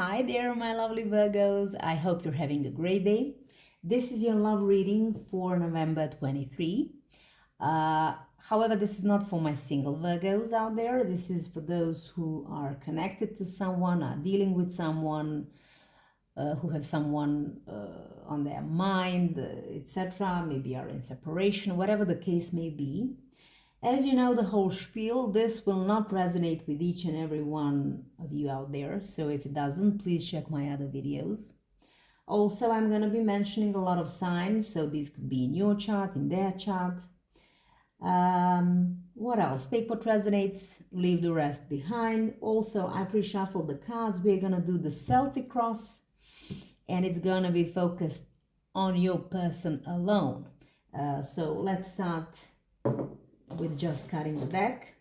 Hi there, my lovely Virgos. I hope you're having a great day. This is your love reading for November 23. However, this is not for my single Virgos out there. This is for those who are connected to someone, are dealing with someone, who have someone on their mind, etc. Maybe are in separation, whatever the case may be. As you know, the whole spiel, this will not resonate with each and every one of you out there. So if it doesn't, please check my other videos. Also, I'm going to be mentioning a lot of signs. So these could be in your chart, in their chart. What else? Take what resonates, leave the rest behind. Also, I pre-shuffled the cards. We're going to do the Celtic cross, and it's going to be focused on your person alone. So let's start with just cutting the deck.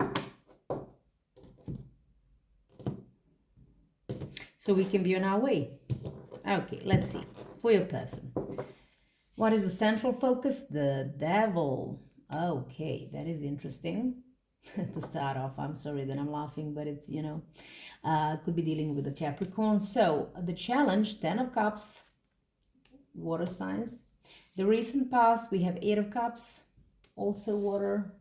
So we can be on our way. Okay, let's see. For your person. What is the central focus? The devil. Okay, that is interesting. To start off, I'm sorry that I'm laughing, but it's, could be dealing with the Capricorn. So the challenge, 10 of Cups, water signs. The recent past, we have 8 of Cups, also water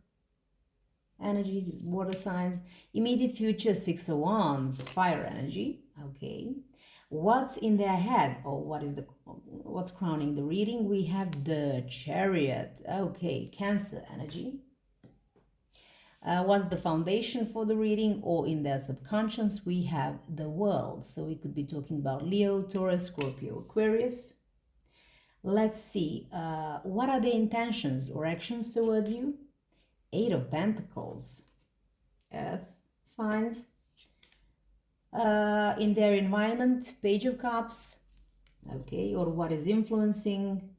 energies, water signs. Immediate future, 6 of Wands, fire energy. Okay. What's in their head, or what's crowning the reading? We have the Chariot. Okay, Cancer energy. What's the foundation for the reading, or in their subconscious? We have the World. So we could be talking about Leo, Taurus, Scorpio, Aquarius. Let's see. What are the intentions or actions towards you? 8 of Pentacles, Earth signs. In their environment, Page of Cups, okay, or what is influencing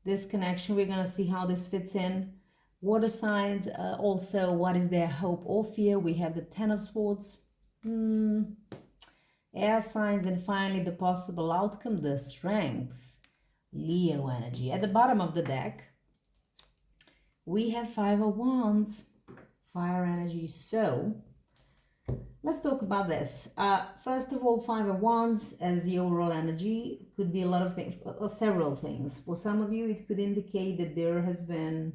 this connection. We're going to see how this fits in. Water signs, also what is their hope or fear. We have the 10 of Swords, air signs, and finally the possible outcome, the Strength, Leo energy. At the bottom of the deck, we have 5 of Wands, fire energy. So let's talk about this. First of all, 5 of Wands as the overall energy could be a lot of things, several things. For some of you, it could indicate that there has been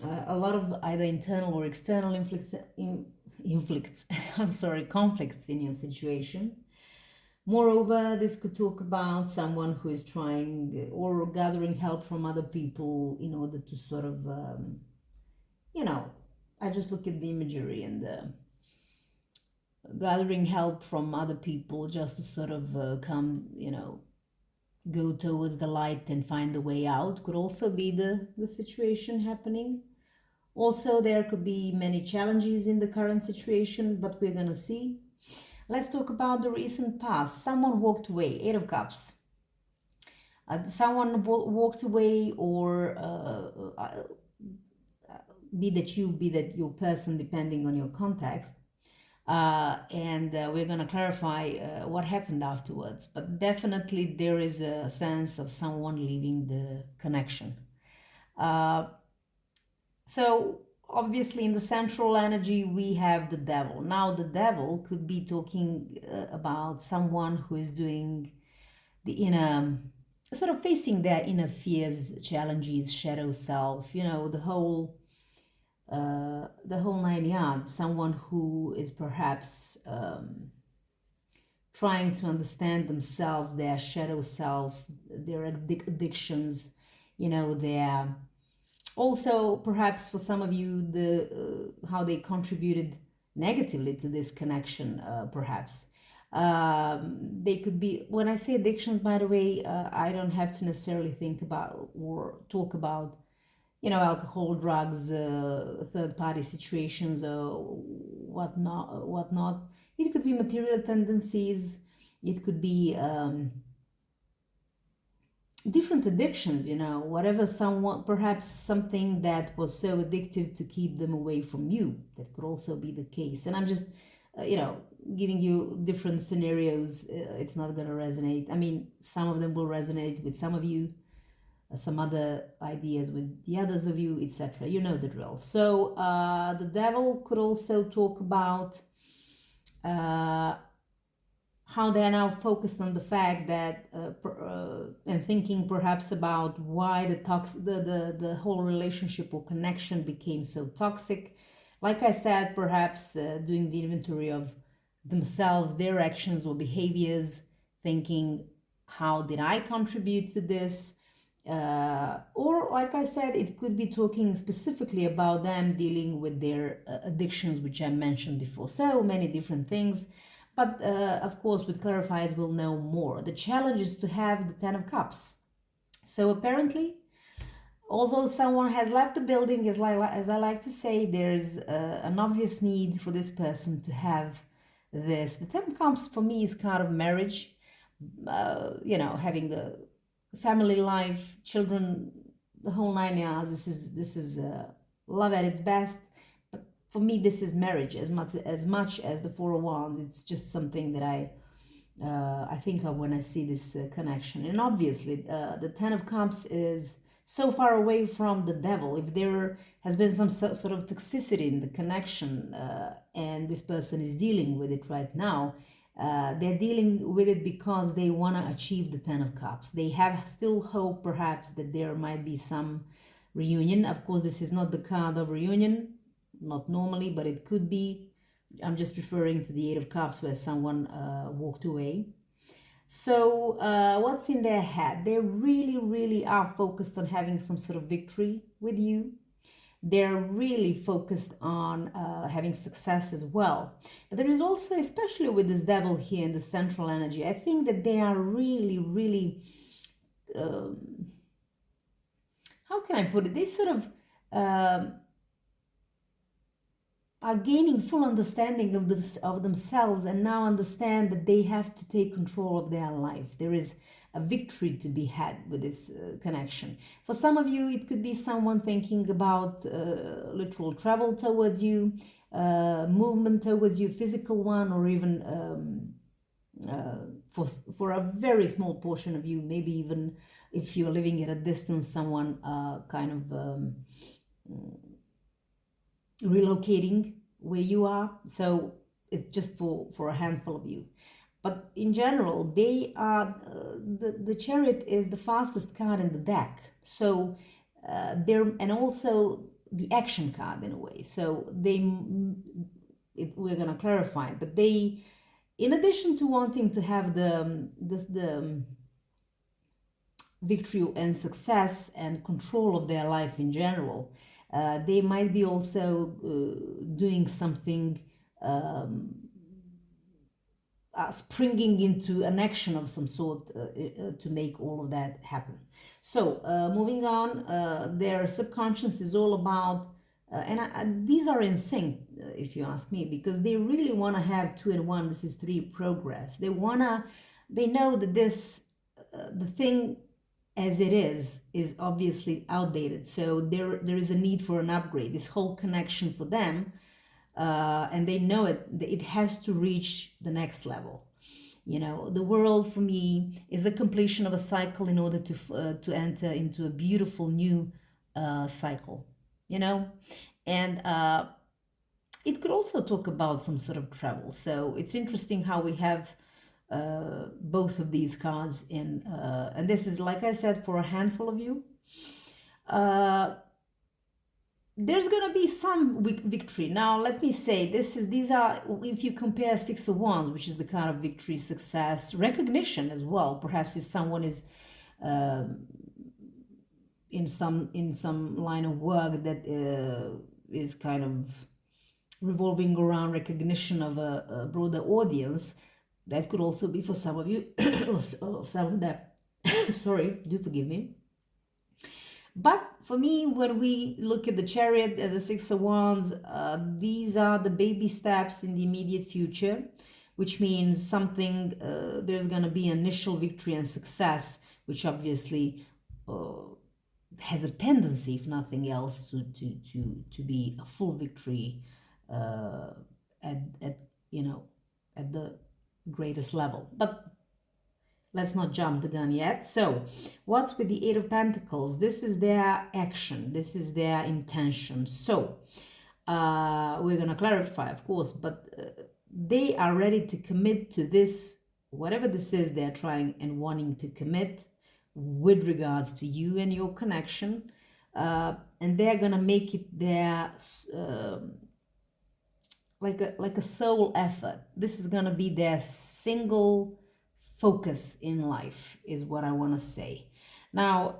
a lot of either internal or external conflicts in your situation. Moreover, this could talk about someone who is trying or gathering help from other people in order to sort of, I just look at the imagery and gathering help from other people just to sort of come, go towards the light and find the way out could also be the situation happening. Also, there could be many challenges in the current situation, but we're going to see. Let's talk about the recent past. Someone walked away, 8 of Cups. Someone walked away, or be that your person, depending on your context. And we're going to clarify what happened afterwards. But definitely there is a sense of someone leaving the connection. So obviously in the central energy we have the devil. Now the devil could be talking about someone who is doing the inner, sort of facing their inner fears, challenges, shadow self, the whole 9 yards. Someone who is perhaps trying to understand themselves, their shadow self, their addictions, their, also perhaps for some of you, the how they contributed negatively to this connection, perhaps. They could be, when I say addictions, by the way, I don't have to necessarily think about or talk about alcohol, drugs, third-party situations, or whatnot. It could be material tendencies. It could be different addictions, whatever, perhaps something that was so addictive to keep them away from you. That could also be the case. And I'm just, giving you different scenarios. It's not going to resonate. I mean, some of them will resonate with some of you, some other ideas with the others of you, etc. You know the drill. So the devil could also talk about how they're now focused on the fact that and thinking perhaps about why the whole relationship or connection became so toxic. Like I said, perhaps doing the inventory of themselves, their actions or behaviors, thinking, how did I contribute to this? Or, like I said, it could be talking specifically about them dealing with their addictions, which I mentioned before. So many different things. But of course, with clarifiers, we'll know more. The challenge is to have the Ten of Cups. So apparently, although someone has left the building, as I like to say, there's an obvious need for this person to have this. The Ten of Cups for me is kind of marriage, having the family life, children, the whole 9 yards. This is love at its best. But for me, this is marriage as much as the Four of Wands. It's just something that I think of when I see this connection. And obviously, the Ten of Cups is so far away from the Devil. If there has been some sort of toxicity in the connection, and this person is dealing with it right now, they're dealing with it because they want to achieve the Ten of Cups. They have still hope, perhaps, that there might be some reunion. Of course, this is not the card of reunion, not normally, but it could be. I'm just referring to the Eight of Cups, where someone walked away. So what's in their head? They really, really are focused on having some sort of victory with you. They're really focused on having success as well. But there is also, especially with this Devil here in the central energy, I think that they are really, really, how can I put it? They sort of are gaining full understanding of themselves, and now understand that they have to take control of their life. There is a victory to be had with this connection. For some of you, it could be someone thinking about literal travel towards you, movement towards you, physical one, or even for a very small portion of you, maybe even if you're living at a distance, someone kind of relocating where you are. So it's just for a handful of you. But in general, they are the Chariot is the fastest card in the deck. So and also the action card in a way. So we're gonna clarify, but they, in addition to wanting to have the victory and success and control of their life in general, they might be also doing something, springing into an action of some sort to make all of that happen. So moving on, their subconscious is all about, these are in sync, if you ask me, because they really want to have 2 and 1. This is 3 progress. They know that this, the thing as it is obviously outdated. So there is a need for an upgrade. This whole connection for them, and they know it has to reach the next level. The world for me is a completion of a cycle in order to enter into a beautiful new cycle. And it could also talk about some sort of travel. So it's interesting how we have both of these cards in, and this is, like I said, for a handful of you. There's gonna be some victory. Now, let me say, these are, if you compare 6 of Wands, which is the kind of victory, success, recognition as well. Perhaps if someone is in some line of work that is kind of revolving around recognition of a broader audience, that could also be for some of you, or some of that. Sorry, do forgive me. But for me, when we look at the Chariot and the 6 of Wands, these are the baby steps in the immediate future, which means something, there's going to be initial victory and success, which obviously has a tendency, if nothing else, to be a full victory at the greatest level. But let's not jump the gun yet. So what's with the 8 of Pentacles? This is their action. This is their intention. So we're going to clarify, of course, but they are ready to commit to this whatever this is they're trying and wanting to commit with regards to you and your connection, and they're gonna make it their like a soul effort. This is gonna be their single focus in life, is what I want to say. Now,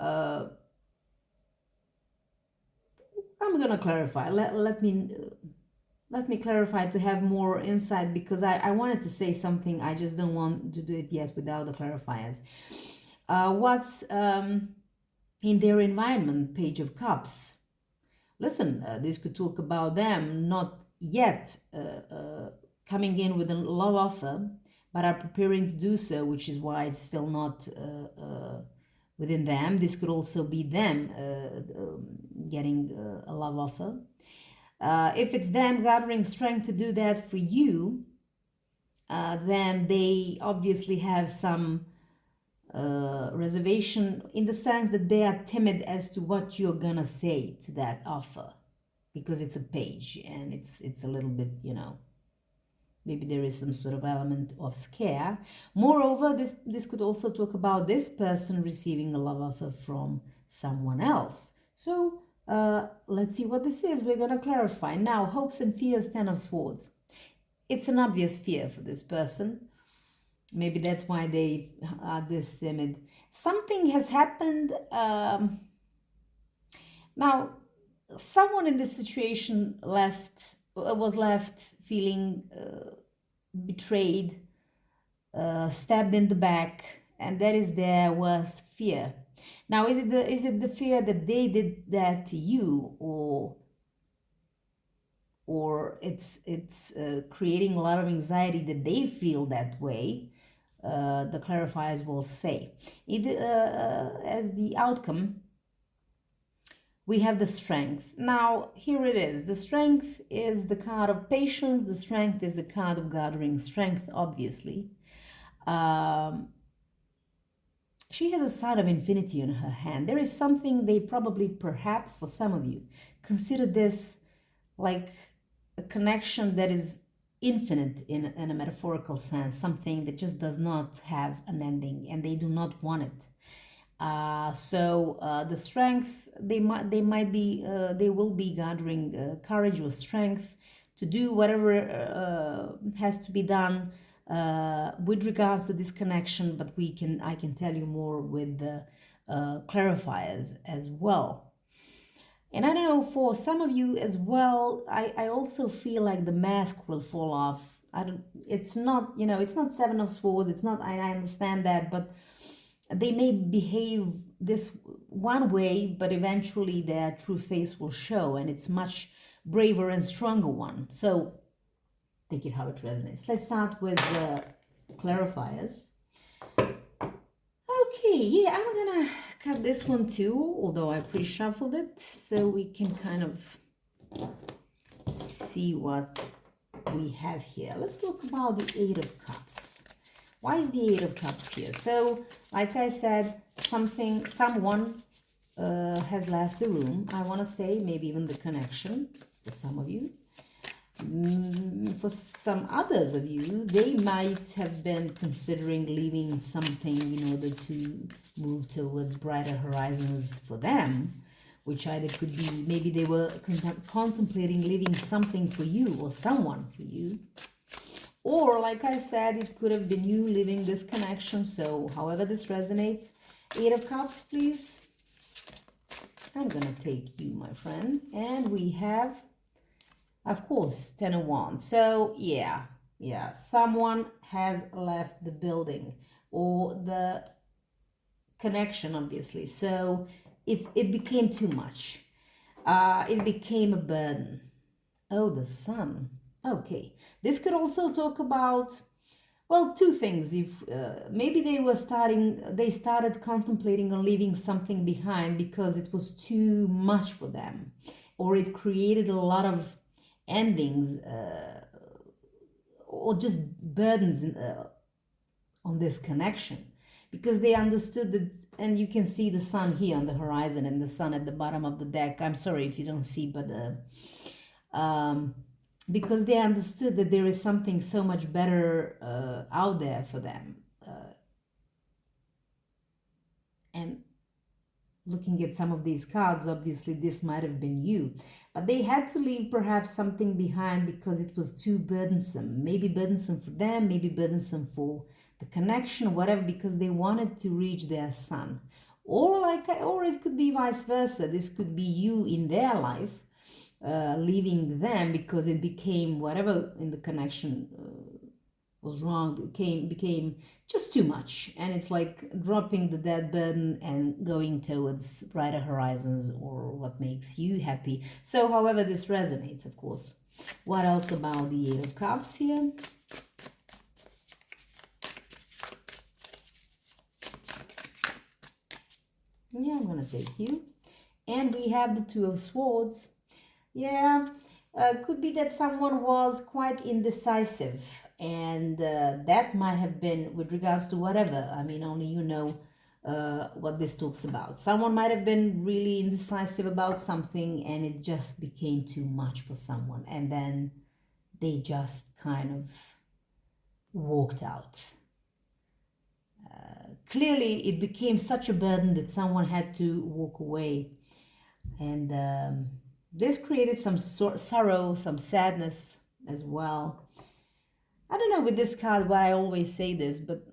I'm gonna clarify. Let me clarify to have more insight, because I wanted to say something. I just don't want to do it yet without the clarifiers. What's in their environment? Page of Cups. Listen, this could talk about them not yet coming in with a love offer, but are preparing to do so, which is why it's still not within them. This could also be them getting a love offer. If it's them gathering strength to do that for you, then they obviously have some reservation, in the sense that they are timid as to what you're gonna say to that offer, because it's a page and it's a little bit, maybe there is some sort of element of scare. Moreover, this could also talk about this person receiving a love offer from someone else. So let's see what this is. We're going to clarify. Now, hopes and fears, Ten of Swords. It's an obvious fear for this person. Maybe that's why they are this timid. Something has happened. Now, someone in this situation was left feeling betrayed, stabbed in the back, and that is their worst fear. Now, is it the fear that they did that to you, or it's creating a lot of anxiety that they feel that way? The clarifiers will say. As the outcome, we have the Strength. Now, here it is. The Strength is the card of patience. The Strength is a card of gathering strength, obviously. She has a sign of infinity in her hand. There is something they probably, perhaps for some of you, consider this like a connection that is infinite in a metaphorical sense, something that just does not have an ending, and they do not want it. So the Strength, they will be gathering courage or strength to do whatever has to be done with regards to this connection. But I can tell you more with the clarifiers as well. And I don't know, for some of you as well, I also feel like the mask will fall off. It's not, it's not Seven of Swords. It's not, I understand that, but they may behave this one way, but eventually their true face will show, and it's much braver and stronger one. So take it how it resonates. Let's start with the clarifiers. Okay, yeah, I'm gonna cut this one too, although I pre-shuffled it, so we can kind of see what we have here. Let's talk about the Eight of Cups. Why is the Eight of Cups here? So, like I said, someone has left the room. I want to say maybe even the connection for some of you. For some others of you, they might have been considering leaving something in order to move towards brighter horizons for them, which either could be, maybe they were contemplating leaving something for you or someone for you. Or, like I said, it could have been you leaving this connection. So, however this resonates, Eight of Cups, please. I'm going to take you, my friend. And we have, of course, Ten of Wands. So, yeah, someone has left the building or the connection, obviously. So, it became too much. It became a burden. Oh, the Sun. Okay, this could also talk about, well, two things. If maybe they started contemplating on leaving something behind because it was too much for them, or it created a lot of endings or just burdens on this connection, because they understood that. And you can see the Sun here on the horizon and the Sun at the bottom of the deck. I'm sorry if you don't see, but because they understood that there is something so much better out there for them. And looking at some of these cards, obviously this might have been you, but they had to leave perhaps something behind because it was too burdensome. Maybe burdensome for them, maybe burdensome for the connection, whatever, because they wanted to reach their sun. Or it could be vice versa. This could be you in their life, leaving them because it became whatever in the connection was wrong, became just too much, and it's like dropping the dead burden and going towards brighter horizons or what makes you happy. So however this resonates, of course. What else about the Eight of Cups here? Yeah, I'm gonna take you. And we have the Two of Swords. Yeah, could be that someone was quite indecisive, and that might have been with regards to whatever. I mean, only you know what this talks about. Someone might have been really indecisive about something, and it just became too much for someone, and then they just kind of walked out. Clearly, it became such a burden that someone had to walk away, and this created some sorrow, some sadness as well. I don't know with this card why I always say this, but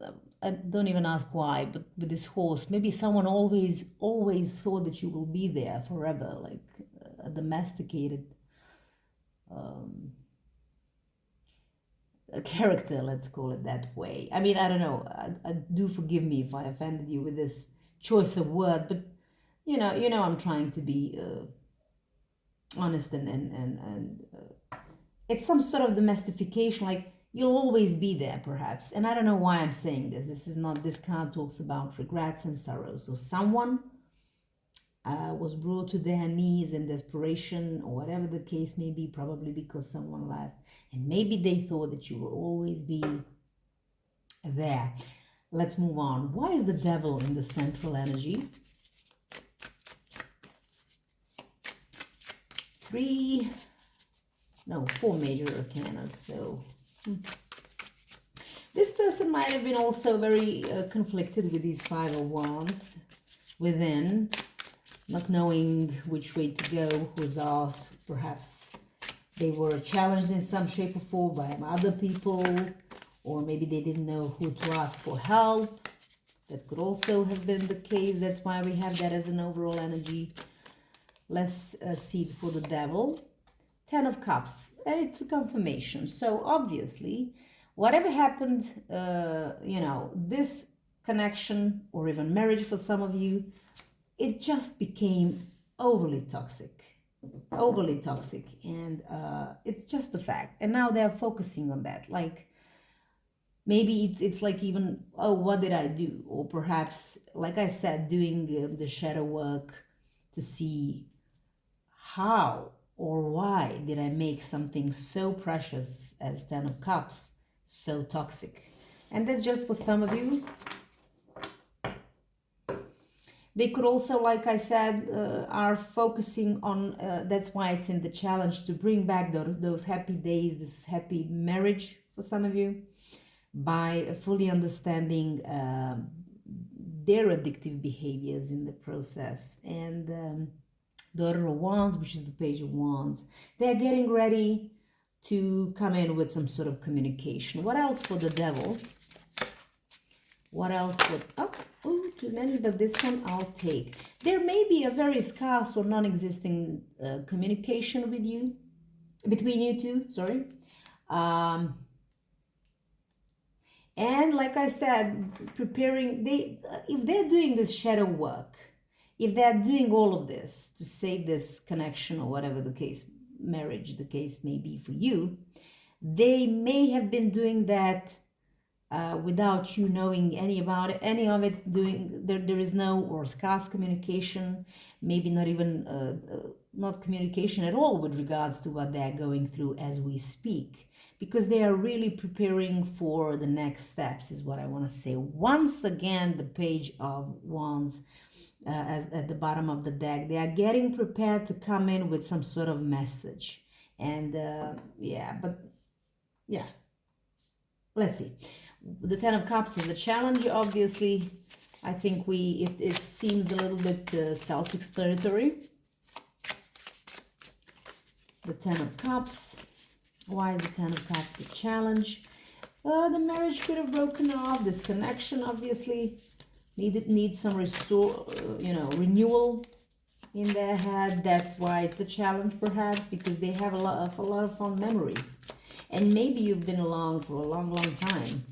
I don't even ask why. But with this horse, maybe someone always thought that you will be there forever, like a domesticated a character, let's call it that way. I mean, I don't know. I do forgive me if I offended you with this choice of word, but you know, I'm trying to be honest, and it's some sort of domestication, like you'll always be there perhaps. And I don't know why I'm saying this. This card talks about regrets and sorrows. So someone was brought to their knees in desperation, or whatever the case may be, probably because someone left, and maybe they thought that you will always be there. Let's move on. Why is the Devil in the central energy? Four major arcana. So this person might have been also very conflicted with these Five of Wands within, not knowing which way to go, who's asked. Perhaps they were challenged in some shape or form by other people, or maybe they didn't know who to ask for help. That could also have been the case. That's why we have that as an overall energy. Let's see it for the Devil. Ten of Cups. It's a confirmation. So obviously, whatever happened, this connection or even marriage for some of you, it just became overly toxic, and it's just a fact. And now they're focusing on that, like maybe it's like even, oh, what did I do? Or perhaps, like I said, doing the shadow work to see how or why did I make something so precious as Ten of Cups so toxic. And that's just for some of you. They could also, like I said, are focusing on, that's why it's in the challenge, to bring back those happy days, this happy marriage for some of you, by fully understanding their addictive behaviors in the process. And Daughter of Wands, which is the Page of Wands, they're getting ready to come in with some sort of communication. What else for the Devil? What else would... Oh, too many, but this one I'll take. There may be a very scarce or non-existing communication with you, between you two, sorry. And like I said, preparing, if they're doing this shadow work, if they're doing all of this to save this connection, or whatever the case, marriage, the case may be for you, they may have been doing that without you knowing any of it. There is no or scarce communication, maybe not even not communication at all with regards to what they're going through as we speak, because they are really preparing for the next steps, is what I want to say. Once again, the Page of Wands, as at the bottom of the deck, they are getting prepared to come in with some sort of message. And yeah, but yeah, let's see. The Ten of Cups is a challenge, obviously. I think it seems a little bit self-explanatory. The Ten of Cups. Why is the Ten of Cups the challenge? The marriage could have broken off. This connection, obviously, needs some renewal in their head. That's why it's the challenge, perhaps, because they have a lot of fond memories, and maybe you've been along for a long time.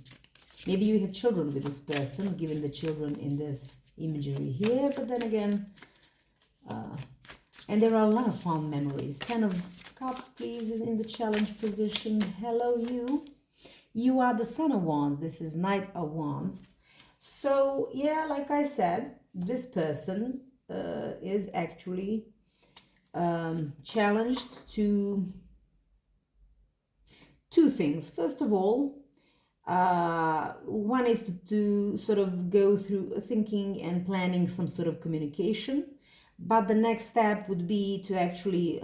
Maybe you have children with this person, given the children in this imagery here, but then again, and there are a lot of fond memories. Ten of Cups, please, is in the challenge position. Hello, you. You are the Son of Wands. This is Knight of Wands. So, yeah, like I said, this person is actually challenged to two things. First of all, one is to sort of go through thinking and planning some sort of communication, but the next step would be to actually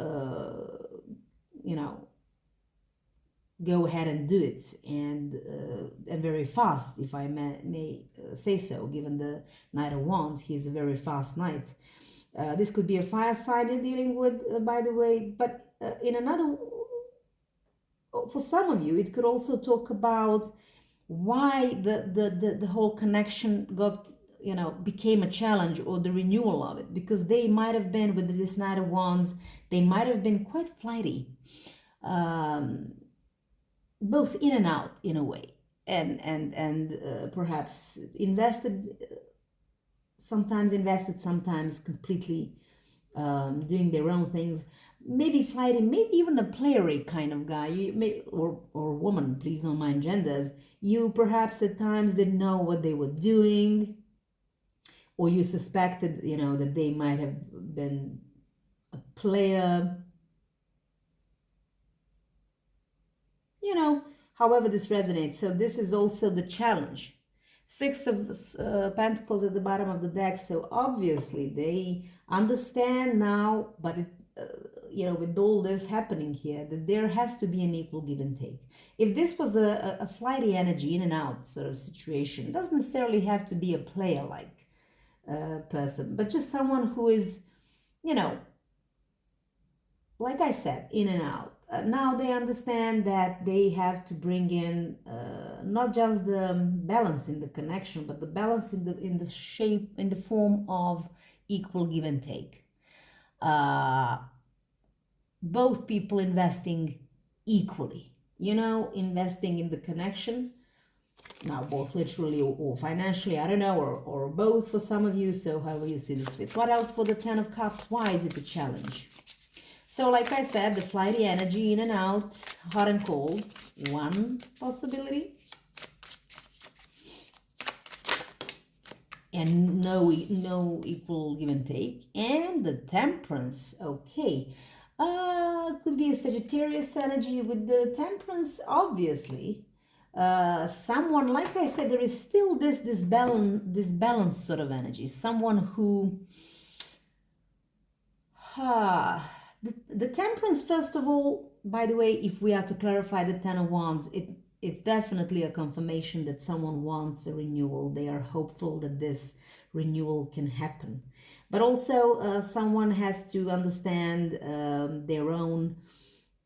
go ahead and do it, and very fast, if I may say so, given the Knight of Wands. He's a very fast knight. This could be a fire sign you're dealing with, by the way, but in another, for some of you, it could also talk about why the whole connection became a challenge, or the renewal of it, because they might have been, with this Knight of Wands, they might have been quite flighty, both in and out in a way, and perhaps invested, sometimes completely doing their own things, maybe flighty, maybe even a playery kind of guy, or woman, please don't mind genders. You perhaps at times didn't know what they were doing, or you suspected, that they might have been a player. However this resonates. So this is also the challenge. Six of Pentacles at the bottom of the deck. So obviously they understand now, but with all this happening here, that there has to be an equal give and take. If this was a flighty energy, in and out sort of situation, it doesn't necessarily have to be a player-like person, but just someone who is, like I said, in and out. Now they understand that they have to bring in not just the balance in the connection, but the balance in the shape, in the form of equal give and take. Both people investing equally, investing in the connection. Now, both literally or financially, I don't know, or both for some of you. So however you see this fit. What else for the Ten of Cups? Why is it a challenge? So like I said, the flighty energy, in and out, hot and cold, one possibility. And no equal give and take. And the Temperance, okay. Could be a Sagittarius energy with the Temperance, obviously. Someone, like I said, there is still this balance sort of energy. Someone who... The Temperance, first of all, by the way, if we are to clarify the Ten of Wands, it's definitely a confirmation that someone wants a renewal. They are hopeful that this renewal can happen. But also someone has to understand their own,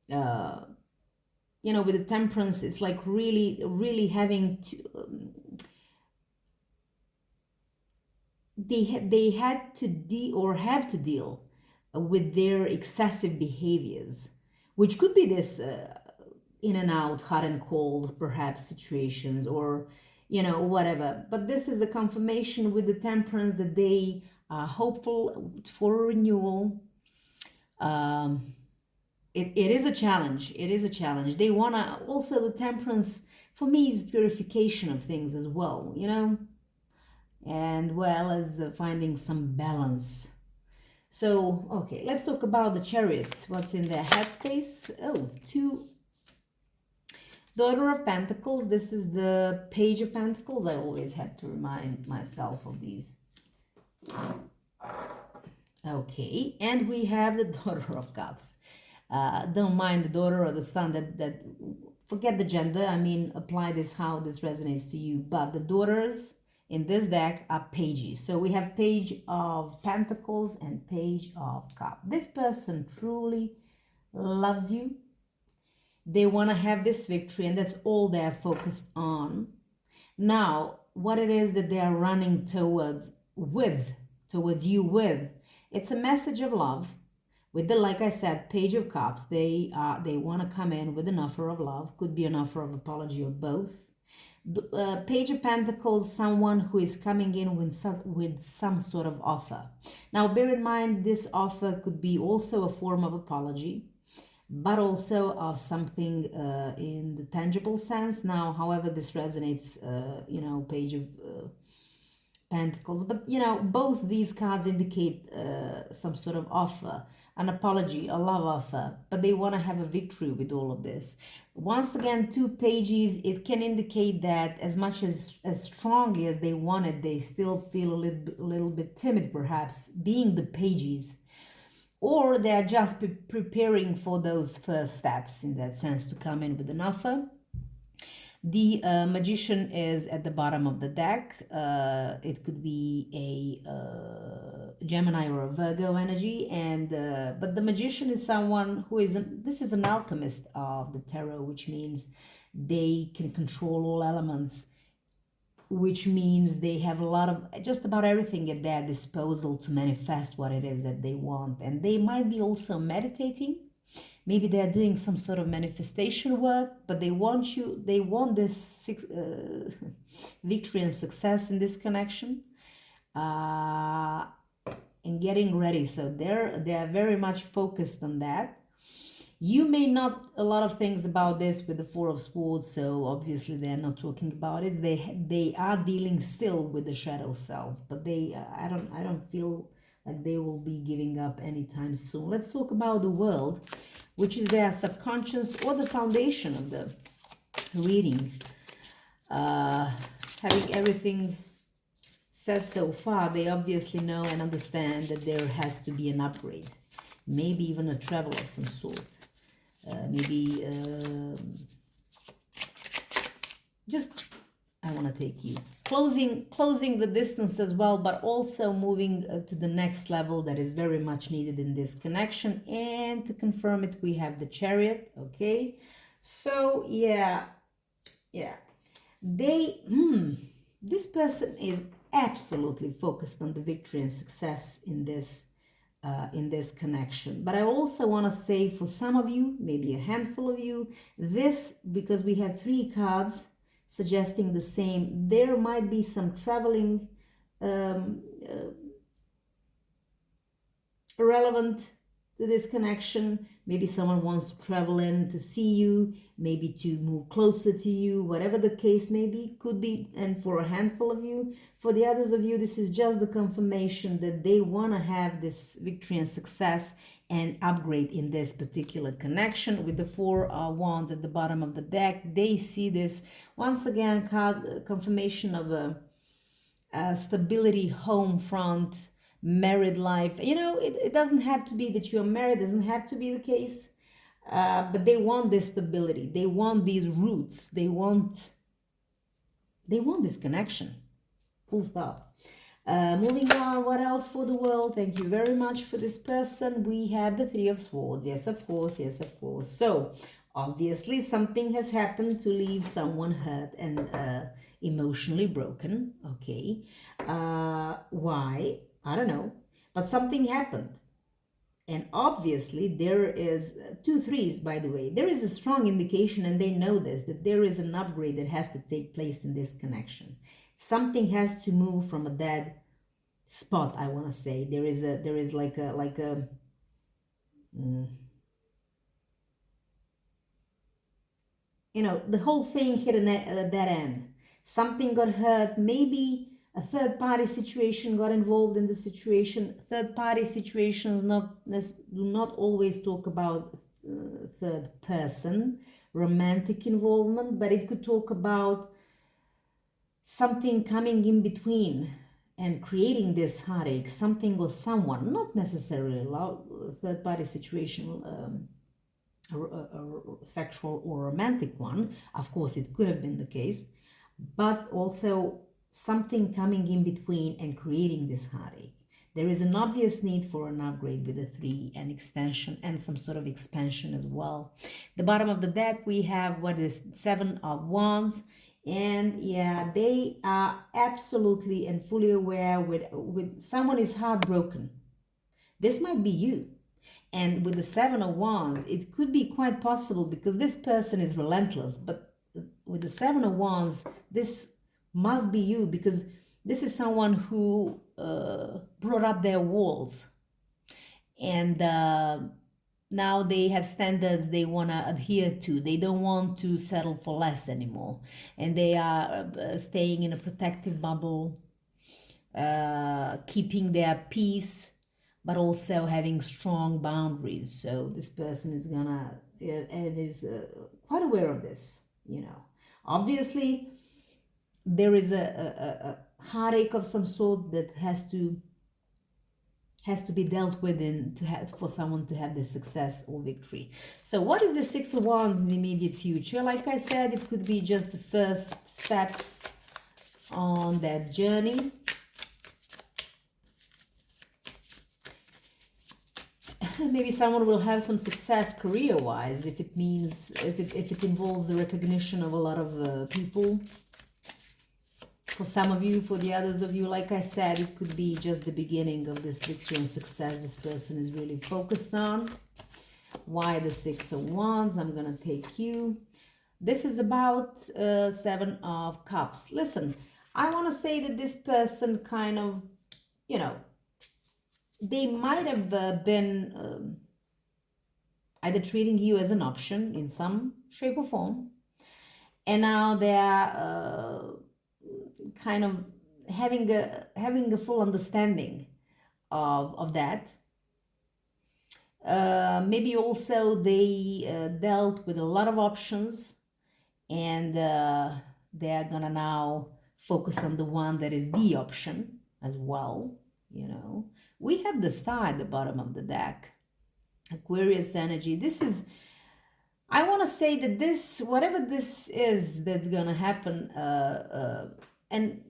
with the Temperance, it's like really having to... they had to have to deal with their excessive behaviors, which could be this in and out, hot and cold, perhaps situations, or whatever. But this is a confirmation with the Temperance that they are hopeful for a renewal. It is a challenge. It is a challenge. They want to also, the Temperance for me is purification of things as well, and well as finding some balance. So, okay, let's talk about the Chariot. What's in their headspace? Oh, two. Daughter of Pentacles. This is the Page of Pentacles. I always have to remind myself of these. Okay, and we have the Daughter of Cups. Don't mind the daughter or the son, that forget the gender. I mean, apply this how this resonates to you. But the daughters in this deck are pages. So we have Page of Pentacles and Page of Cups. This person truly loves you. They want to have this victory, and that's all they're focused on. Now, what it is that they are running towards you with, it's a message of love. With the, like I said, Page of Cups, they want to come in with an offer of love. Could be an offer of apology or both. The Page of Pentacles, someone who is coming in with some sort of offer. Now, bear in mind, this offer could be also a form of apology, but also of something in the tangible sense. Now, however this resonates, Page of Pentacles, but both these cards indicate some sort of offer, an apology, a love offer, but they want to have a victory with all of this. Once again, 2 pages, it can indicate that as much as strongly as they want it, they still feel a little bit timid, perhaps, being the pages, or they're just preparing for those first steps, in that sense, to come in with an offer. The Magician is at the bottom of the deck. It could be a Gemini or a Virgo energy, and but the Magician is someone who this is an alchemist of the tarot, which means they can control all elements, which means they have a lot of just about everything at their disposal to manifest what it is that they want. And they might be also meditating. Maybe they're doing some sort of manifestation work, but they want this victory and success in this connection, and getting ready. So they are very much focused on that. You may not a lot of things about this with the Four of Swords, so obviously they're not talking about it. They are dealing still with the shadow self, but I don't feel like they will be giving up anytime soon. Let's talk about the world, which is their subconscious or the foundation of the reading. Having everything said so far, they obviously know and understand that there has to be an upgrade, maybe even a travel of some sort. Maybe just I want to take you closing the distance as well, but also moving to the next level that is very much needed in this connection. And to confirm it, we have the Chariot. Okay, so yeah, this person is absolutely focused on the victory and success in this connection. But I also want to say, for some of you, maybe a handful of you, this, because we have 3 cards suggesting the same, there might be some traveling relevant to this connection. Maybe someone wants to travel in to see you, maybe to move closer to you, whatever the case may be, could be. And for a handful of you, for the others of you, this is just the confirmation that they want to have this victory and success and upgrade in this particular connection. With the 4 wands at the bottom of the deck, they see this once again card confirmation of a stability, home front, married life. It doesn't have to be that you're married, doesn't have to be the case, but they want this stability, they want these roots, they want this connection, full stop. Moving on, what else for the world? Thank you very much for this person. We have the 3 of Swords. Yes, of course. So obviously something has happened to leave someone hurt and emotionally broken. Okay, why? I don't know, but something happened. And obviously there is 2 3s, by the way. There is a strong indication, and they know this, that there is an upgrade that has to take place in this connection. Something has to move from a dead spot, I want to say. There is like a the whole thing hit a dead end. Something got hurt, maybe a third-party situation got involved in the situation. Third-party situations do not always talk about third person, romantic involvement, but it could talk about something coming in between and creating this heartache, something or someone, not necessarily a third-party situation, a sexual or romantic one. Of course, it could have been the case, but also something coming in between and creating this heartache. There is an obvious need for an upgrade with a 3 and extension and some sort of expansion as well. The bottom of the deck, we have what is 7 of Wands. And yeah, they are absolutely and fully aware with someone is heartbroken. This might be you. And with the 7 of Wands, it could be quite possible because this person is relentless. But with the 7 of Wands, this must be you because this is someone who brought up their walls. And now they have standards they want to adhere to. They don't want to settle for less anymore. And they are staying in a protective bubble, keeping their peace, but also having strong boundaries. So this person is gonna and is quite aware of this, you know. Obviously, there is a heartache of some sort that has to be dealt with for someone to have this success or victory. So what is the 6 of Wands in the immediate future? Like I said, it could be just the first steps on that journey. Maybe someone will have some success career-wise if it means, if it involves the recognition of a lot of people. For some of you, for the others of you, like I said, it could be just the beginning of this victory and success this person is really focused on. Why the 6 of Wands? I'm going to take you. This is about 7 of Cups. Listen, I want to say that this person kind of, you know, they might have been either treating you as an option in some shape or form. And now they're kind of having a full understanding of that. Maybe also they dealt with a lot of options, and they're gonna now focus on the one that is the option as well. You know, we have the Star at the bottom of the deck, Aquarius energy. This is, I want to say that this, whatever this is that's gonna happen, and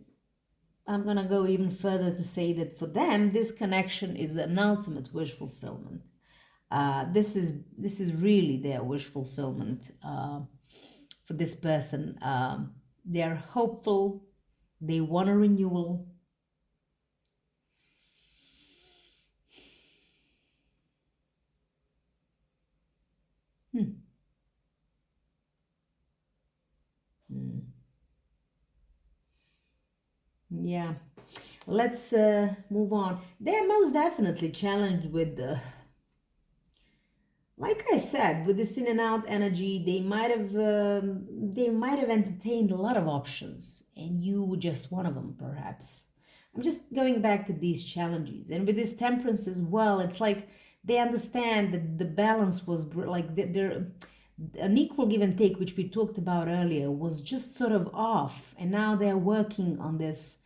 I'm gonna go even further to say that for them, this connection is an ultimate wish fulfillment. This is really their wish fulfillment for this person. They're hopeful. They want a renewal. Yeah, let's move on. They're most definitely challenged with the, like I said, with this in and out energy. They might have entertained a lot of options, and you were just one of them, perhaps. I'm just going back to these challenges, and with this Temperance as well. It's like they understand that the balance was like they're an equal give and take, which we talked about earlier, was just sort of off, and now they're working on this.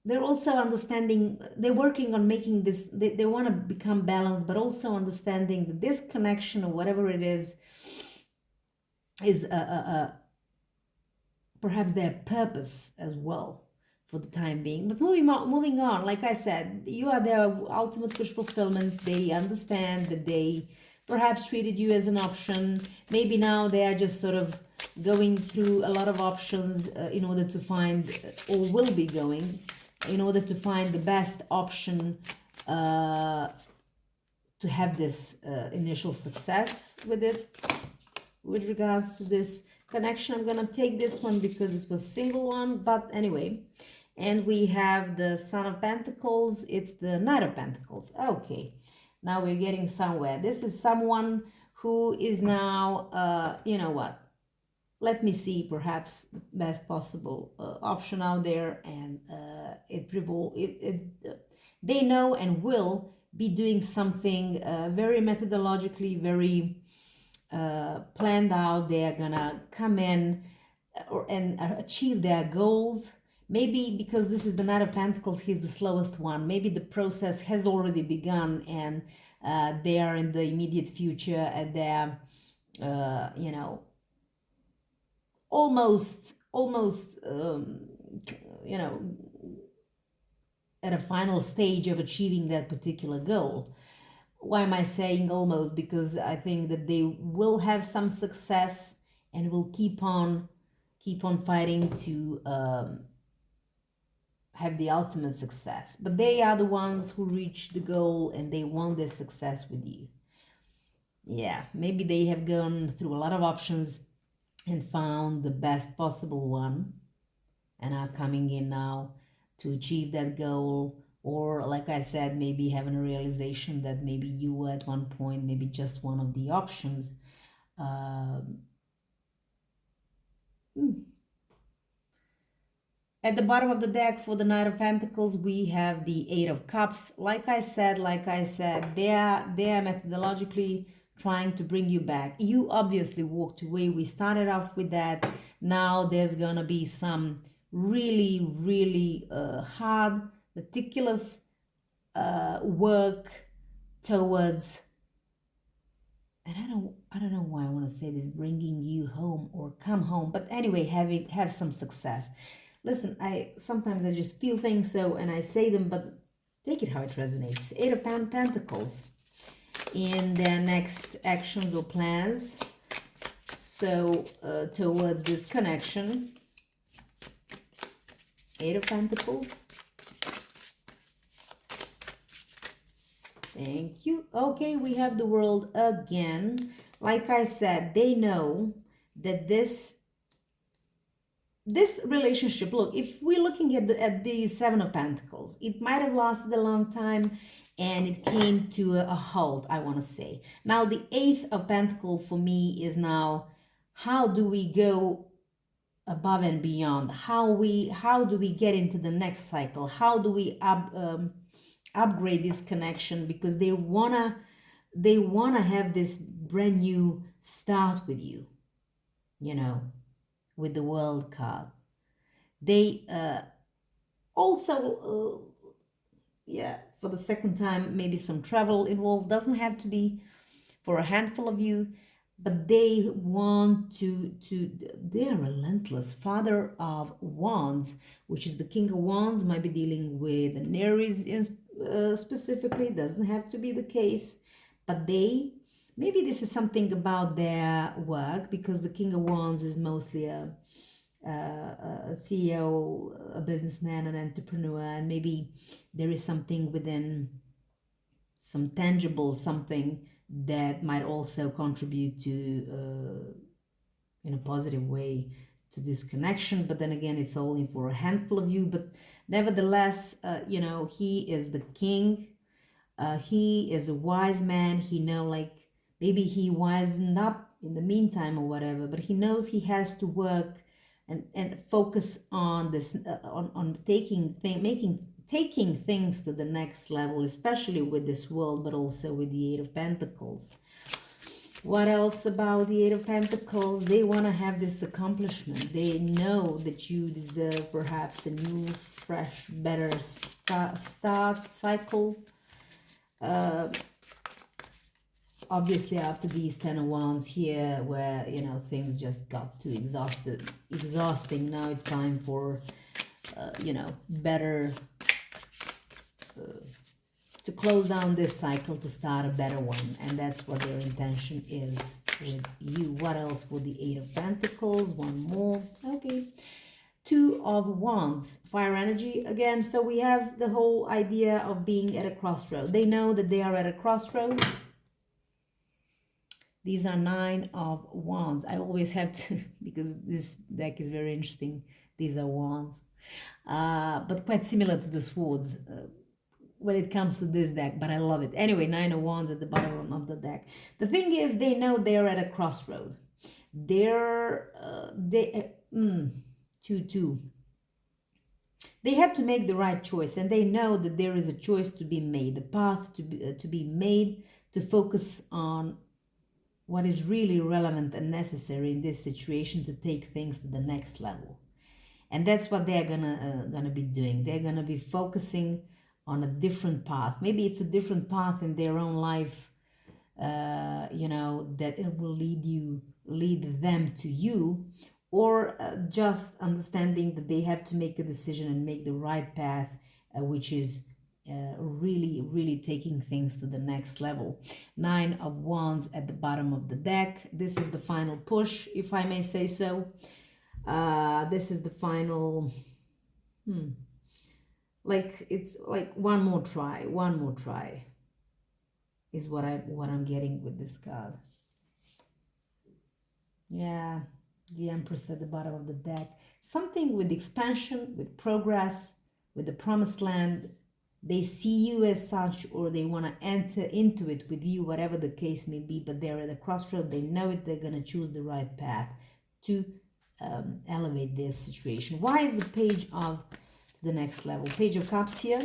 They're also understanding, they're working on making this, they want to become balanced, but also understanding that this connection or whatever it is perhaps their purpose as well for the time being. But moving on, like I said, you are their ultimate wish fulfillment. They understand that they perhaps treated you as an option. Maybe now they are just sort of going through a lot of options in order to find, or will be going, in order to find the best option to have this initial success with it. With regards to this connection, I'm gonna take this one because it was single one, but anyway. And we have the Son of Pentacles. It's the Knight of Pentacles. Okay, now we're getting somewhere. This is someone who is now, you know what? Let me see perhaps the best possible option out there, and they know and will be doing something very methodologically, very planned out. They are gonna come in and achieve their goals. Maybe because this is the Knight of Pentacles, he's the slowest one. Maybe the process has already begun, and They are in the immediate future, and they're, you know, almost, you know, at a final stage of achieving that particular goal. Why am I saying almost? Because I think that they will have some success and will keep on fighting to have the ultimate success. But they are the ones who reach the goal and they want their success with you. Yeah, maybe they have gone through a lot of options and found the best possible one and are coming in now to achieve that goal. Or, like I said, maybe having a realization that maybe you were at one point maybe just one of the options. Um, At the bottom of the deck for the Knight of Pentacles, we have the Eight of Cups. Like I said, they are methodologically trying to bring you back. You obviously walked away. We started off with that. Now there's gonna be some really hard, meticulous work towards, and I don't know why I want to say this, bringing you home or come home, but anyway, have some success. Listen, I sometimes I just feel things so and I say them, but take it how it resonates. Eight of Pentacles in their next actions or plans. So towards this connection, Eight of Pentacles. Thank you. Okay, we have the World again. Like I said, they know that this relationship, look, if we're looking at the Seven of Pentacles, it might have lasted a long time and it came to a halt, I want to say. Now, the Eighth of Pentacles for me is now, how do we go above and beyond? How do we get into the next cycle? How do we upgrade this connection? Because they wanna have this brand new start with you, you know, with the World card. They also yeah, for the second time, maybe some travel involved. Doesn't have to be for a handful of you, but they want to they are relentless. Father of Wands, which is the King of Wands, might be dealing with an Aries specifically. Doesn't have to be the case, but they, maybe this is something about their work, because the King of Wands is mostly a CEO, a businessman, an entrepreneur, and maybe there is something within, some tangible something that might also contribute to in a positive way to this connection. But then again, it's only for a handful of you. But nevertheless, you know, he is the king. He is a wise man. He know, like, maybe he wisened up in the meantime or whatever, but he knows he has to work and focus on this, on taking things to the next level, especially with this world, but also with the Eight of Pentacles. What else about the Eight of Pentacles? They want to have this accomplishment. They know that you deserve perhaps a new, fresh, better start cycle. Obviously, after these Ten of Wands here, where, you know, things just got too exhausting, now it's time for, you know, better, to close down this cycle, to start a better one. And that's what their intention is with you. What else with the Eight of Pentacles? One more. Okay. Two of Wands, fire energy again. So we have the whole idea of being at a crossroad. They know that they are at a crossroad. These are Nine of Wands. I always have to, because this deck is very interesting. These are Wands, but quite similar to the Swords when it comes to this deck, but I love it. Anyway, Nine of Wands at the bottom of the deck. The thing is, they know they're at a crossroad. Two. They have to make the right choice, and they know that there is a choice to be made, the path to be made, to focus on what is really relevant and necessary in this situation to take things to the next level. And that's what they're gonna be doing. They're gonna be focusing on a different path. Maybe it's a different path in their own life, that it will lead them to you, or just understanding that they have to make a decision and make the right path, which is really, really taking things to the next level. 9 of Wands at the bottom of the deck. This is the final push, if I may say so. This is the final, it's like one more try is what I'm getting with this card. Yeah, the Empress at the bottom of the deck. Something with expansion, with progress, with the promised land. They see you as such, or they want to enter into it with you, whatever the case may be, but they're at a crossroad. They know it. They're going to choose the right path to elevate their situation. Why is the Page of the next level? Page of Cups here.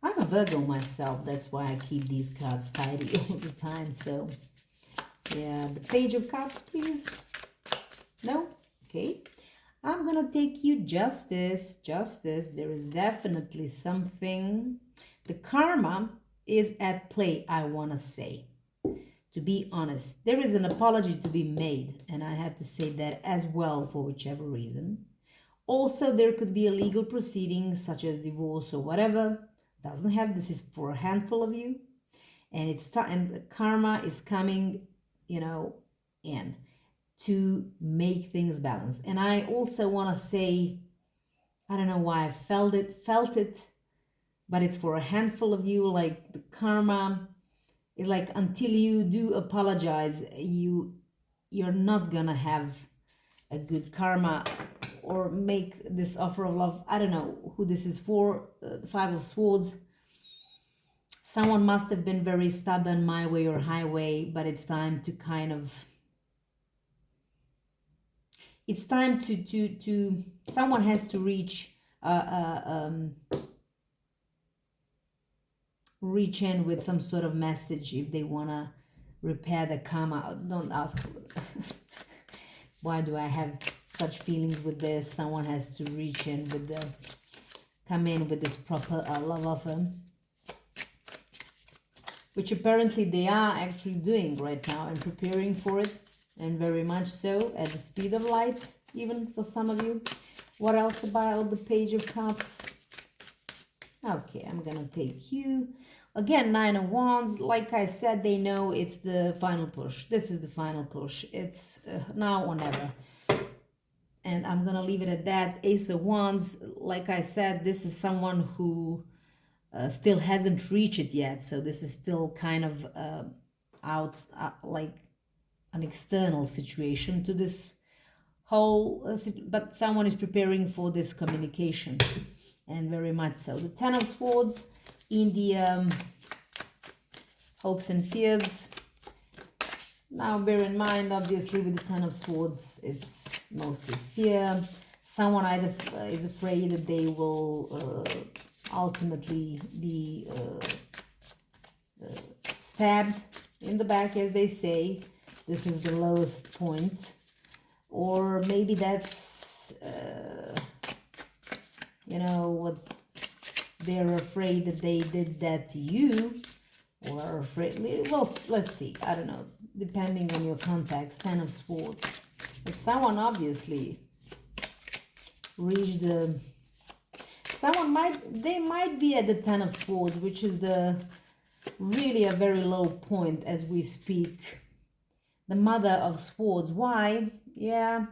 I'm a Virgo myself, that's why I keep these cards tidy all the time. So yeah, the Page of Cups, please. No? Okay. I'm gonna take you Justice. There is definitely something. The karma is at play, I want to say. To be honest, there is an apology to be made, and I have to say that as well, for whichever reason. Also, there could be a legal proceeding such as divorce or whatever. Doesn't have, this is for a handful of you, and it's and karma is coming, in to make things balance. And I also want to say, I don't know why I felt it, but it's for a handful of you. Like the karma is like, until you do apologize, you're not gonna have a good karma or make this offer of love. I don't know who this is for. The Five of Swords. Someone must have been very stubborn, my way or highway, but it's time to kind of, it's time to someone has to reach in with some sort of message if they want to repair the karma. Don't ask why do I have such feelings with this. Someone has to reach in with come in with this proper love offer, which apparently they are actually doing right now and preparing for it, and very much so, at the speed of light, even for some of you. What else about the Page of Cups? Okay, I'm gonna take you. Again, 9 of Wands. Like I said, they know it's the final push. This is the final push. It's now or never. And I'm gonna leave it at that. Ace of Wands. Like I said, this is someone who still hasn't reached it yet. So this is still kind of like an external situation to this whole, but someone is preparing for this communication, and very much so. The Ten of Swords in the hopes and fears. Now bear in mind, obviously, with the Ten of Swords, it's mostly fear. Someone either is afraid that they will ultimately be stabbed in the back, as they say. This is the lowest point. Or maybe that's, what they're afraid that they did that to you, or are afraid, well, let's see, I don't know, depending on your context. Ten of Swords. But someone obviously reached they might be at the Ten of Swords, which is really a very low point as we speak. The Mother of Swords. Why? Yeah,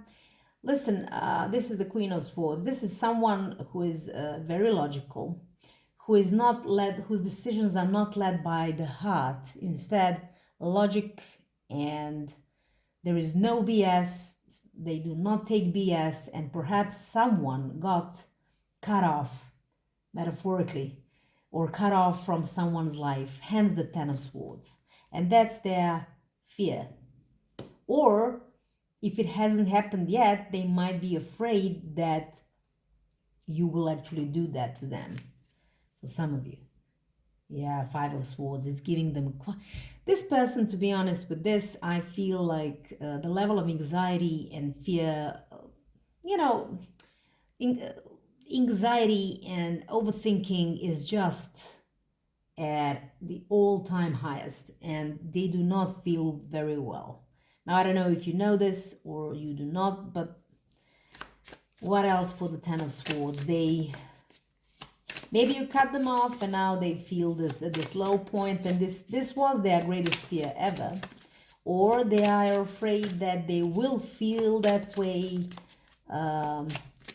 listen, this is the Queen of Swords. This is someone who is very logical, whose decisions are not led by the heart, instead logic, and there is no BS. They do not take BS, and perhaps someone got cut off, metaphorically, or cut off from someone's life, hence the Ten of Swords, and that's their fear. Or if it hasn't happened yet, they might be afraid that you will actually do that to them, for some of you. Yeah, Five of Swords. It's giving them this person, to be honest with this, I feel like the level of anxiety and fear, you know, in, anxiety and overthinking is just at the all-time highest, and they do not feel very well. Now, I don't know if you know this or you do not, but what else for the Ten of Swords? Maybe you cut them off and now they feel this low point, and this was their greatest fear ever. Or they are afraid that they will feel that way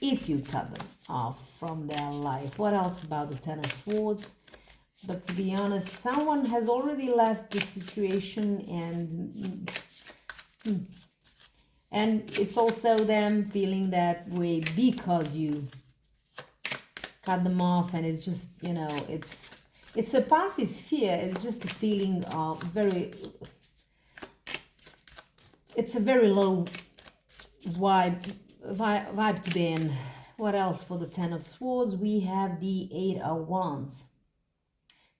if you cut them off from their life. What else about the Ten of Swords? But to be honest, someone has already left this situation, and it's also them feeling that way because you cut them off, and it's just, you know, it surpasses fear. It's just a feeling of it's a very low vibe to be in. What else for the Ten of Swords? We have the Eight of Wands.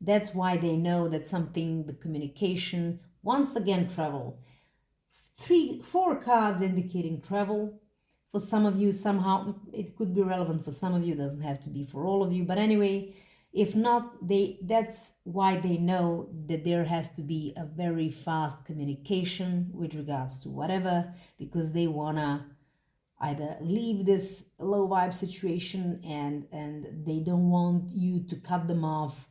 That's why they know that something, the communication, once again, travel. 4 cards indicating travel. For some of you, somehow it could be relevant. For some of you, it doesn't have to be for all of you. But anyway, if not, that's why they know that there has to be a very fast communication with regards to whatever, because they wanna either leave this low vibe situation, and they don't want you to cut them off,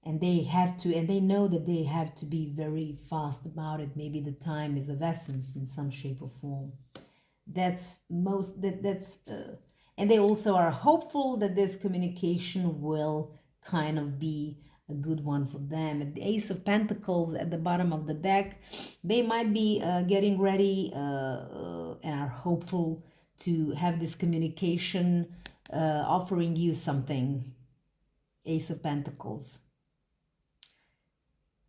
and they have to, and they know that they have to be very fast about it. Maybe the time is of essence in some shape or form. And they also are hopeful that this communication will kind of be a good one for them. And the Ace of Pentacles at the bottom of the deck, they might be getting ready and are hopeful to have this communication offering you something. Ace of Pentacles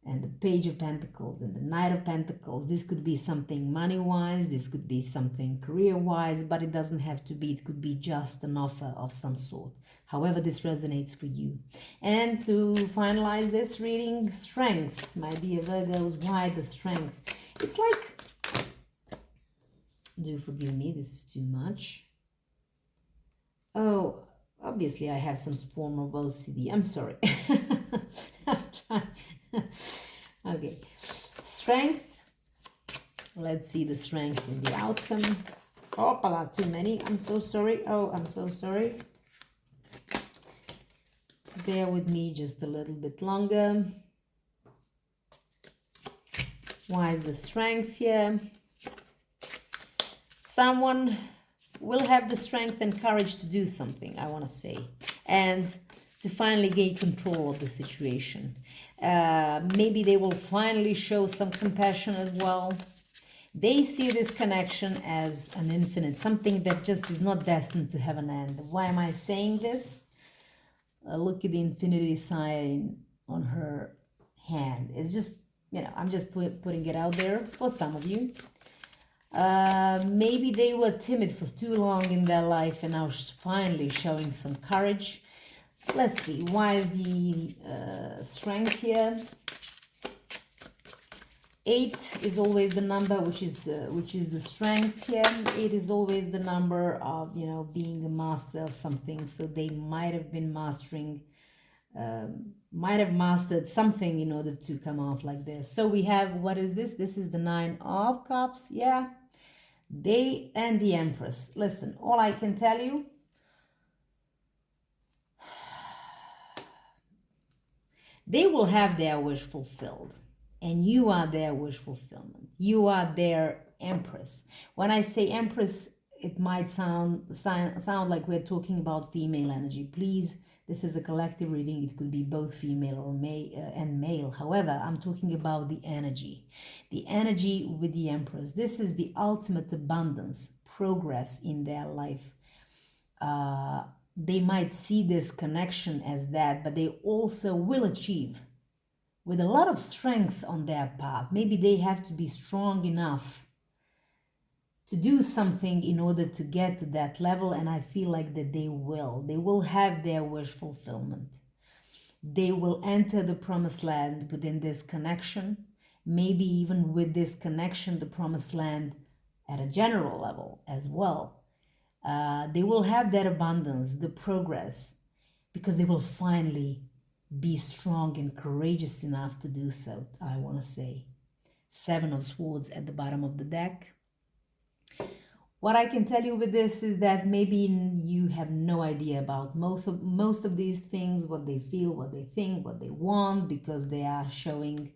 and the Page of Pentacles and the Knight of Pentacles. This could be something money-wise, this could be something career-wise, but it doesn't have to be. It could be just an offer of some sort. However this resonates for you. And to finalize this reading, strength. My dear Virgos, why the strength? It's like, do forgive me, this is too much. Oh, obviously I have some form of OCD. I'm sorry. I'm trying. Okay, strength. Let's see the strength in the outcome. Oh, too many. I'm so sorry. Oh, I'm so sorry. Bear with me just a little bit longer. Why is the strength here? Someone will have the strength and courage to do something, I want to say, and to finally gain control of the situation. Maybe they will finally show some compassion as well. They see this connection as an infinite, something that just is not destined to have an end. Why am I saying this? Look at the infinity sign on her hand. It's just, you know, I'm just putting it out there for some of you. Maybe they were timid for too long in their life and now finally showing some courage. Let's see, why is the strength here? 8 is always the number which is the strength here. 8 is always the number of, you know, being a master of something. So they might have been mastering, might have mastered something in order to come off like this. So we have, what is this? This is the 9 of Cups. Yeah, they and the Empress. Listen, all I can tell you, they will have their wish fulfilled, and you are their wish fulfillment. You are their Empress. When I say Empress, it might sound like we're talking about female energy. Please, this is a collective reading. It could be both female or male. However, I'm talking about the energy with the Empress. This is the ultimate abundance, progress in their life. They might see this connection as that, but they also will achieve with a lot of strength on their part. Maybe they have to be strong enough to do something in order to get to that level, and I feel like that they will have their wish fulfillment. They will enter the promised land within this connection. Maybe even with this connection, the promised land at a general level as well. They will have that abundance, the progress, because they will finally be strong and courageous enough to do so, I want to say. Seven of Swords at the bottom of the deck. What I can tell you with this is that maybe you have no idea about most of these things, what they feel, what they think, what they want, because they are showing,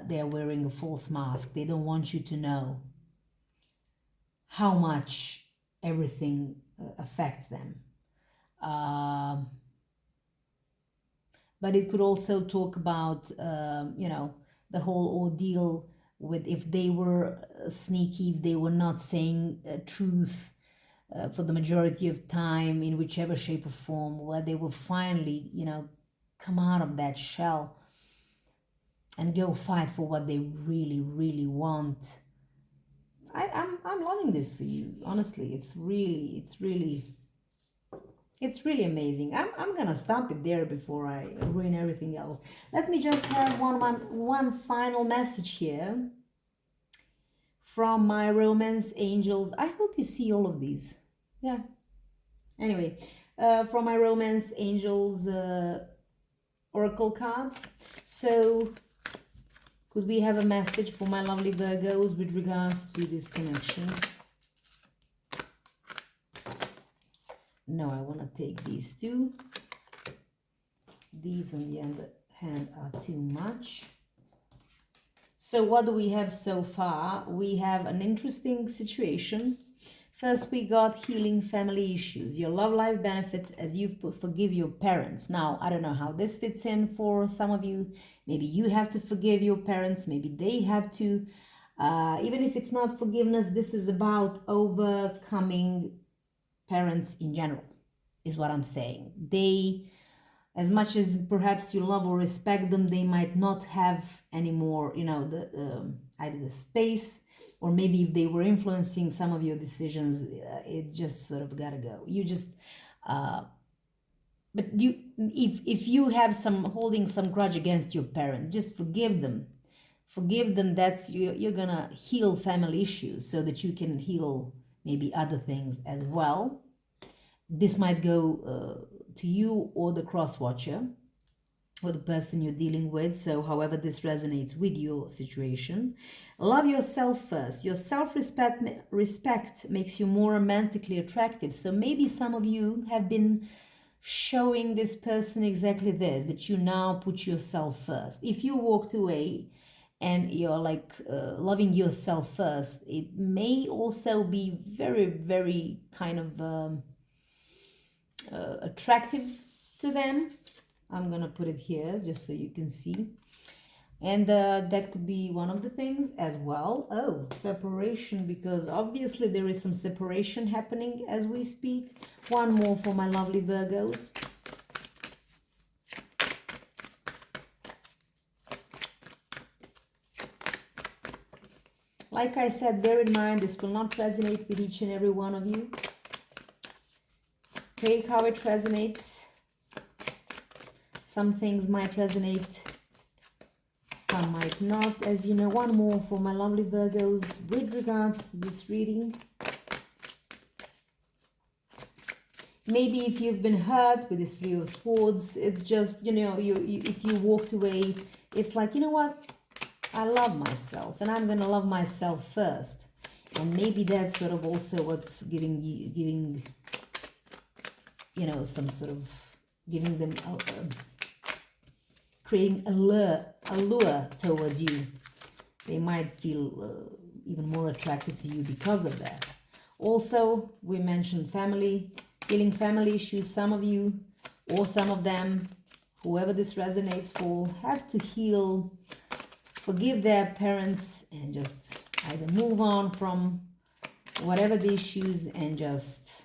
they are wearing a false mask. They don't want you to know how much everything affects them. But it could also talk about, the whole ordeal with if they were sneaky, if they were not saying truth for the majority of time in whichever shape or form, where they will finally, come out of that shell and go fight for what they really, really want. I'm loving this for you, honestly. It's really amazing. I'm gonna stop it there before I ruin everything else. Let me just have one final message here from my romance angels. I hope you see all of these. Yeah. Anyway, from my romance angels oracle cards. So could we have a message for my lovely Virgos with regards to this connection? No, I want to take these two. These on the other hand are too much. So what do we have so far? We have an interesting situation. First, we got healing family issues. Your love life benefits as you forgive your parents. Now, I don't know how this fits in for some of you. Maybe you have to forgive your parents. Maybe they have to. Even if it's not forgiveness, this is about overcoming parents in general, is what I'm saying. They, as much as perhaps you love or respect them, they might not have anymore, either the space, or maybe if they were influencing some of your decisions, it just sort of gotta go. You just, but you, if you have holding some grudge against your parents, just forgive them. Forgive them. That's you're gonna heal family issues so that you can heal maybe other things as well. This might go to you or the cross watcher or the person you're dealing with. So however this resonates with your situation. Love yourself first. Your self-respect makes you more romantically attractive. So maybe some of you have been showing this person exactly this, that you now put yourself first. If you walked away and you're like loving yourself first, it may also be very, very kind of attractive to them. I'm gonna put it here just so you can see. And that could be one of the things as well. Oh, separation, because obviously there is some separation happening as we speak. One more for my lovely Virgos. Like I said, bear in mind, this will not resonate with each and every one of you. Take how it resonates. Some things might resonate, some might not. As you know, one more for my lovely Virgos with regards to this reading. Maybe if you've been hurt with this Three of Swords, it's just, if you walked away, it's like, you know what? I love myself and I'm going to love myself first. And maybe that's sort of also what's giving some sort of giving them, creating allure towards you. They might feel even more attracted to you because of that. Also, we mentioned family, healing family issues. Some of you, or some of them, whoever this resonates for, have to heal, forgive their parents, and just either move on from whatever the issues and just,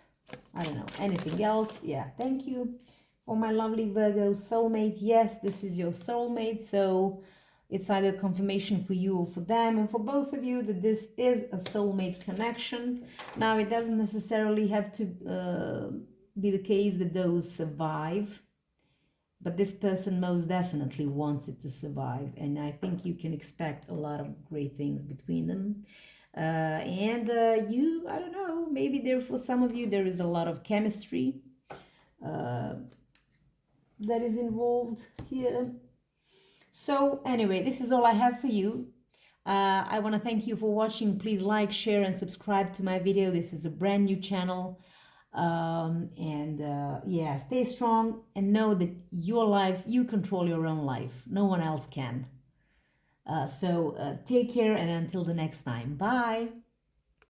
I don't know, anything else. Yeah, thank you for my lovely Virgo soulmate. Yes, this is your soulmate, so it's either confirmation for you or for them, and for both of you that this is a soulmate connection. Now, it doesn't necessarily have to be the case that those survive, but this person most definitely wants it to survive, and I think you can expect a lot of great things between them. And you, I don't know, maybe there for some of you there is a lot of chemistry that is involved here. So anyway, this is all I have for you. I want to thank you for watching. Please like, share, and subscribe to my video. This is a brand new channel. Yeah, stay strong and know that your life, you control your own life. No one else can. So take care, and until the next time. Bye.